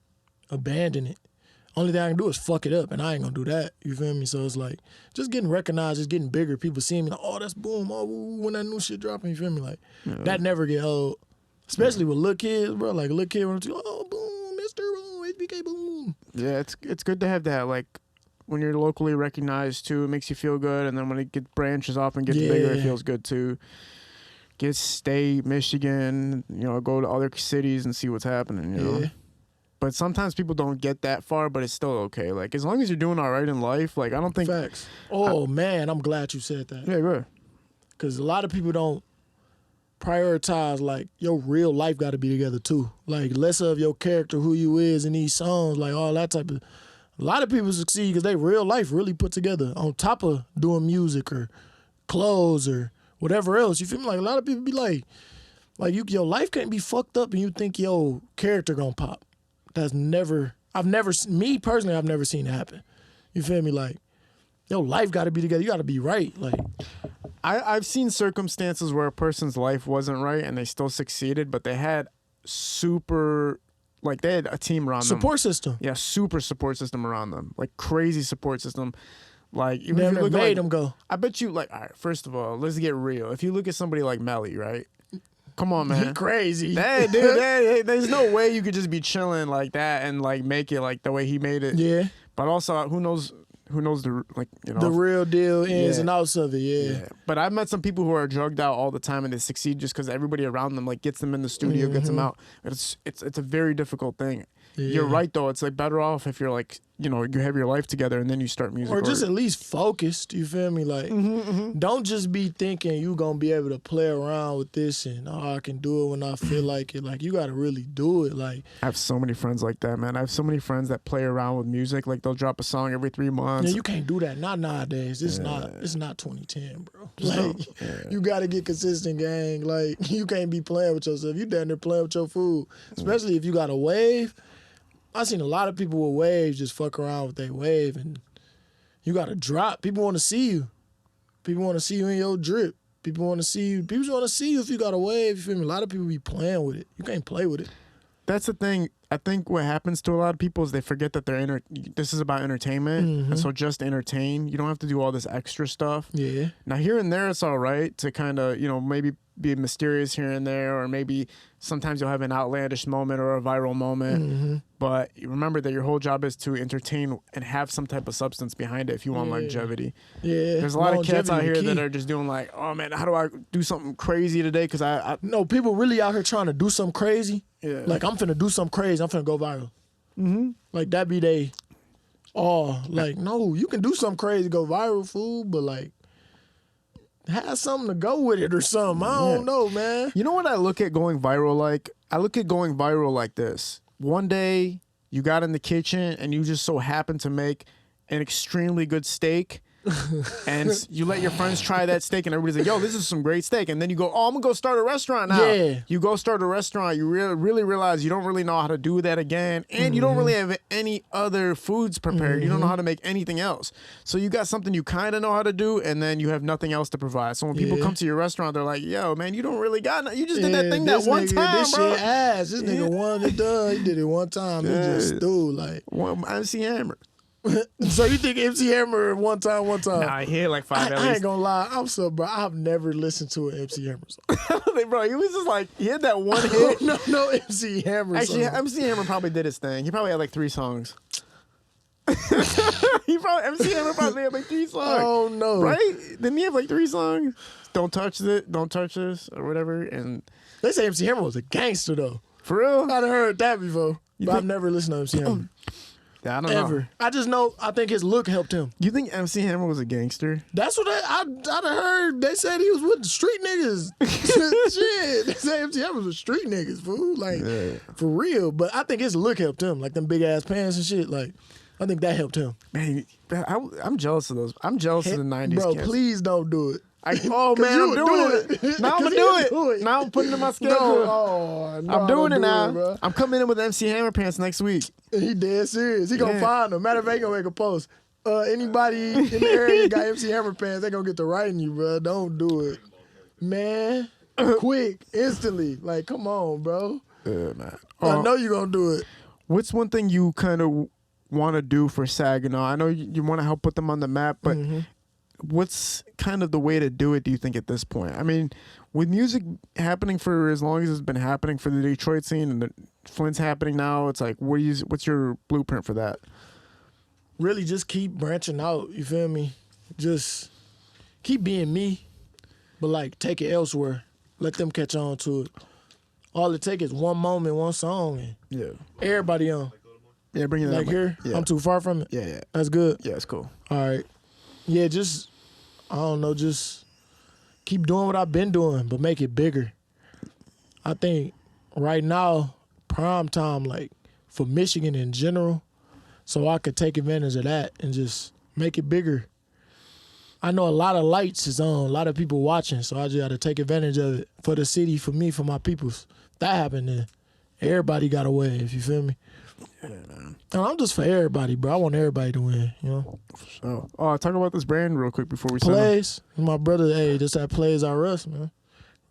Speaker 4: abandon it. Only thing I can do is fuck it up, and I ain't gonna do that. You feel me? So it's like just getting recognized, just getting bigger. People seeing me like, oh, that's Boom. Oh, when that new shit dropping, you feel me? Like that never get old. Especially with little kids, bro. Like a little kid when it's oh Boom, Mr. Boom, HBK Boom.
Speaker 1: Yeah, it's good to have that. Like when you're locally recognized too, it makes you feel good, and then when it branches off and gets bigger, it feels good too. Get state, Michigan, go to other cities and see what's happening. You know. But sometimes people don't get that far, but it's still okay. Like, as long as you're doing all right in life, like, I don't think...
Speaker 4: Facts. Oh, man, I'm glad you said that.
Speaker 1: Yeah, good.
Speaker 4: Because a lot of people don't prioritize, like, your real life got to be together, too. Like, less of your character, who you is in these songs, like, all that type of... A lot of people succeed because they real life really put together on top of doing music or clothes or whatever else. You feel me? Like, a lot of people be like your life can't be fucked up and you think your character gonna pop. Me personally, I've never seen it happen. You feel me? Like, your life got to be together. You got to be right. Like,
Speaker 1: I've seen circumstances where a person's life wasn't right and they still succeeded, but they had they had a team around them.
Speaker 4: Support system.
Speaker 1: Yeah, super support system around them. Like, crazy support system. Like, even
Speaker 4: Never
Speaker 1: if you look
Speaker 4: made them go.
Speaker 1: I bet you, like, all right, first of all, let's get real. If you look at somebody like Melly, right? Come on, man.
Speaker 4: He crazy.
Speaker 1: Hey, dude, there's no way you could just be chilling like that and like make it like the way he made it.
Speaker 4: Yeah.
Speaker 1: But also, who knows the
Speaker 4: the real deal ins and outs of it. Yeah.
Speaker 1: But I've met some people who are drugged out all the time and they succeed just because everybody around them like gets them in the studio, gets them out. It's a very difficult thing.
Speaker 4: Yeah.
Speaker 1: You're right though. It's like better off if you're like you have your life together and then you start music.
Speaker 4: Or just at least focused, you feel me? Like, don't just be thinking you gonna be able to play around with this and I can do it when I feel like it. Like, you gotta really do it. Like,
Speaker 1: I have so many friends like that, man. I have so many friends that play around with music. Like, they'll drop a song every 3 months.
Speaker 4: yeah, you can't do that. Not nowadays. It's not 2010, bro. Like, you gotta get consistent, gang. Like, you can't be playing with yourself. You down there playing with your food, especially if you got a wave. I seen a lot of people with waves just fuck around with their wave, and you got to drop. People want to see you. People want to see you in your drip. People want to see you. People want to see you if you got a wave. You feel me? A lot of people be playing with it. You can't play with it.
Speaker 1: That's the thing. I think what happens to a lot of people is they forget that this is about entertainment, and so just entertain. You don't have to do all this extra stuff.
Speaker 4: Yeah.
Speaker 1: Now here and there, it's all right to kind of maybe be mysterious here and there, or maybe sometimes you'll have an outlandish moment or a viral moment. But remember that your whole job is to entertain and have some type of substance behind it if you want longevity.
Speaker 4: Yeah.
Speaker 1: There's a lot of cats out here
Speaker 4: key.
Speaker 1: that are just doing like, oh man, how do I do something crazy today? Because I
Speaker 4: No, people really out here trying to do something crazy.
Speaker 1: Yeah.
Speaker 4: Like, I'm finna do something crazy. I'm finna go viral. Like, that be they like, no, you can do something crazy, go viral, fool, but like, have something to go with it or something. I don't know, man.
Speaker 1: You know what I look at going viral like? I look at going viral like this. One day you got in the kitchen and you just so happen to make an extremely good steak. And you let your friends try that steak and everybody's like, yo, this is some great steak. And then you go, oh, I'm going to go start a restaurant now.
Speaker 4: Yeah.
Speaker 1: You go start a restaurant. You really realize you don't really know how to do that again. And you don't really have any other foods prepared. You don't know how to make anything else. So you got something you kind of know how to do, and then you have nothing else to provide. So when people come to your restaurant, they're like, yo, man, you don't really got nothing. You just did that thing that one time,
Speaker 4: this
Speaker 1: bro.
Speaker 4: Shit ass. This nigga won it done. He did it one time. He just threw like.
Speaker 1: MC Hammer.
Speaker 4: So you think MC Hammer one time?
Speaker 1: Nah, he hit like 5 at
Speaker 4: I
Speaker 1: least.
Speaker 4: ain't gonna lie. I'm so bro. I've never listened to an MC Hammer song.
Speaker 1: Bro, he was just like, he had that one hit.
Speaker 4: no MC Hammer
Speaker 1: Actually,
Speaker 4: song.
Speaker 1: MC Hammer probably did his thing. He probably had like 3 songs. MC Hammer probably had like 3 songs.
Speaker 4: Oh no!
Speaker 1: Right? Didn't he have like 3 songs? Don't touch it, don't touch this, or whatever. And
Speaker 4: They say MC Hammer was a gangster though.
Speaker 1: for real,
Speaker 4: I've heard that before, but
Speaker 1: think-
Speaker 4: I've never listened to MC Hammer
Speaker 1: yeah, I don't
Speaker 4: ever.
Speaker 1: know.
Speaker 4: I just know. I think his look helped him.
Speaker 1: You think MC Hammer was a gangster?
Speaker 4: That's what I heard. They said he was with the street niggas. Shit, they say MC Hammer was with street niggas, fool. Like for real. But I think his look helped him, like them big ass pants and shit. Like I think that helped him.
Speaker 1: Man, I'm jealous of those. I'm jealous of the 90s
Speaker 4: Bro,
Speaker 1: cats.
Speaker 4: please don't do it.
Speaker 1: Oh man,
Speaker 4: you
Speaker 1: I'm
Speaker 4: would
Speaker 1: doing
Speaker 4: do
Speaker 1: it.
Speaker 4: it.
Speaker 1: Now I'm
Speaker 4: 'Cause
Speaker 1: gonna
Speaker 4: you would
Speaker 1: do
Speaker 4: do
Speaker 1: it.
Speaker 4: it.
Speaker 1: Now I'm putting it in my schedule.
Speaker 4: No,
Speaker 1: I'm doing it
Speaker 4: don't
Speaker 1: now.
Speaker 4: bro.
Speaker 1: I'm coming in with MC Hammer pants next week.
Speaker 4: He dead serious. He gonna
Speaker 1: Yeah.
Speaker 4: find them. Matter of fact, he gonna make a post. Anybody in the area got MC Hammer pants, they gonna get to writing you, bro. Don't do it. Man, quick, instantly. Like, come on, bro.
Speaker 1: Man.
Speaker 4: I know you gonna do it.
Speaker 1: What's one thing you kind of want to do for Saginaw? I know you want to help put them on the map, but what's kind of the way to do it, do you think, at this point? I mean, with music happening for as long as it's been happening for the Detroit scene and the Flint's happening now, it's like, what's your blueprint for that?
Speaker 4: Really just keep branching out, you feel me? Just keep being me, but like take it elsewhere. Let them catch on to it. All it take is one moment, one song, and
Speaker 1: Yeah.
Speaker 4: everybody on.
Speaker 1: Yeah, bring it
Speaker 4: Like
Speaker 1: up.
Speaker 4: here,
Speaker 1: Yeah.
Speaker 4: I'm too far from it.
Speaker 1: Yeah.
Speaker 4: That's good.
Speaker 1: Yeah, it's cool.
Speaker 4: All right. Yeah, just, I don't know, just keep doing what I've been doing, but make it bigger. I think right now, prime time, like, for Michigan in general, so I could take advantage of that and just make it bigger. I know a lot of lights is on, a lot of people watching, so I just got to take advantage of it for the city, for me, for my peoples. If that happened, then everybody got a wave, you feel me?
Speaker 1: Yeah, man.
Speaker 4: And I'm just for everybody, bro. I want everybody to win, you know?
Speaker 1: So, talk about this brand real quick before we send them.
Speaker 4: Plays. My brother, hey, this that Plays R Us, man.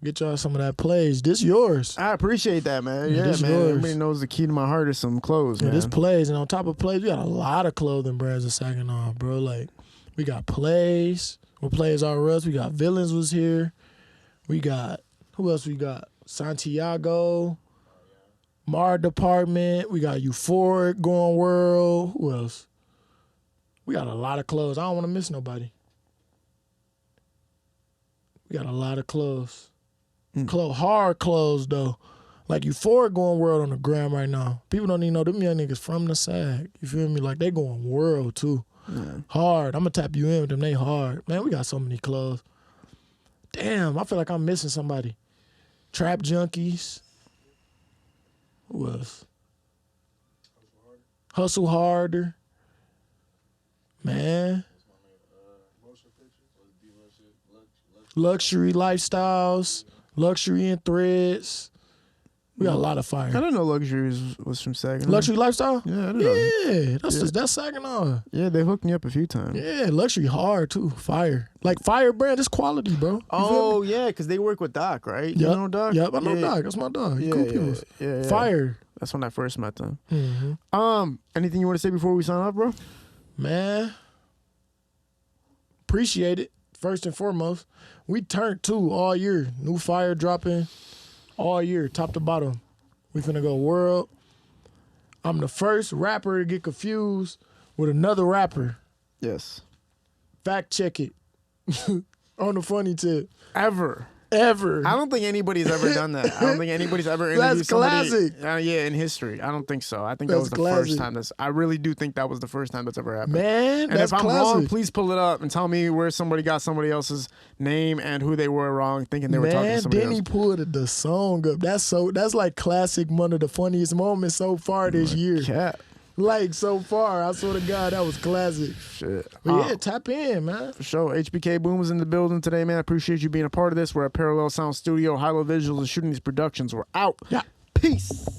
Speaker 4: Get y'all some of that Plays. This yours.
Speaker 1: I appreciate that, man.
Speaker 4: Yeah,
Speaker 1: Yeah,
Speaker 4: this
Speaker 1: man.
Speaker 4: yours.
Speaker 1: Everybody knows the key to my heart is some clothes,
Speaker 4: Yeah,
Speaker 1: man.
Speaker 4: this Plays. And on top of Plays, we got a lot of clothing brands in Saginaw, bro. Like, we got Plays. With Plays R Us, we got Villains was here. We got, who else we got? Santiago. Mar Department. We got Euphoric going world. Who else? We got a lot of clothes. I don't want to miss nobody. We got a lot of clothes. Hard clothes, though. Like Euphoric going world on the gram right now. People don't even know them young niggas from the SAG. You feel me? Like, they going world, too.
Speaker 1: Yeah.
Speaker 4: Hard. I'm going to tap you in with them. They hard. Man, we got so many clothes. Damn, I feel like I'm missing somebody. Trap Junkies. Who else? Hustle Harder. Man. Luxury Lifestyles. Luxury and Threads. We got a lot of
Speaker 1: I
Speaker 4: fire.
Speaker 1: didn't know Luxury was from Saginaw.
Speaker 4: Luxury Lifestyle?
Speaker 1: Yeah, I didn't know.
Speaker 4: Yeah, that's
Speaker 1: Yeah.
Speaker 4: that's Saginaw.
Speaker 1: Yeah, they hooked me up a few times.
Speaker 4: Yeah, Luxury hard too. Fire. Like Fire brand is quality, bro. You feel me?
Speaker 1: Oh, yeah, because they work with Doc, right? You
Speaker 4: Yep.
Speaker 1: know Doc?
Speaker 4: Yep, I know
Speaker 1: Yeah.
Speaker 4: Doc. That's my dog. He
Speaker 1: Yeah,
Speaker 4: cool
Speaker 1: yeah,
Speaker 4: people.
Speaker 1: yeah.
Speaker 4: Fire.
Speaker 1: That's when I first met them.
Speaker 4: Mm-hmm.
Speaker 1: Anything you want to say before we sign off, bro?
Speaker 4: Man, appreciate it. First and foremost, we turned 2 all year. New fire dropping all year, top to bottom. We finna go world. I'm the first rapper to get confused with another rapper.
Speaker 1: Yes.
Speaker 4: Fact check it. On the funny tip.
Speaker 1: Ever.
Speaker 4: Ever.
Speaker 1: I don't think anybody's ever done that. I don't think anybody's ever interviewed
Speaker 4: That's
Speaker 1: somebody.
Speaker 4: classic.
Speaker 1: Yeah, in history. I don't think so. I think that
Speaker 4: That's
Speaker 1: was the
Speaker 4: classic.
Speaker 1: first time I really do think that was the first time that's ever happened.
Speaker 4: Man,
Speaker 1: and
Speaker 4: that's
Speaker 1: if I'm
Speaker 4: classic.
Speaker 1: wrong, please pull it up and tell me where somebody got somebody else's name and who they were wrong, thinking they were talking to somebody
Speaker 4: then
Speaker 1: else.
Speaker 4: he pulled the song up. That's like classic, one of the funniest moments so far this year.
Speaker 1: Cat.
Speaker 4: Like so far, I swear to God, that was classic.
Speaker 1: Shit.
Speaker 4: But yeah, tap in, man.
Speaker 1: For sure. HBK Boom was in the building today, man. I appreciate you being a part of this. We're at Parallel Sound Studio, High Low Visuals, and shooting these productions. We're out.
Speaker 4: Yeah.
Speaker 1: Peace.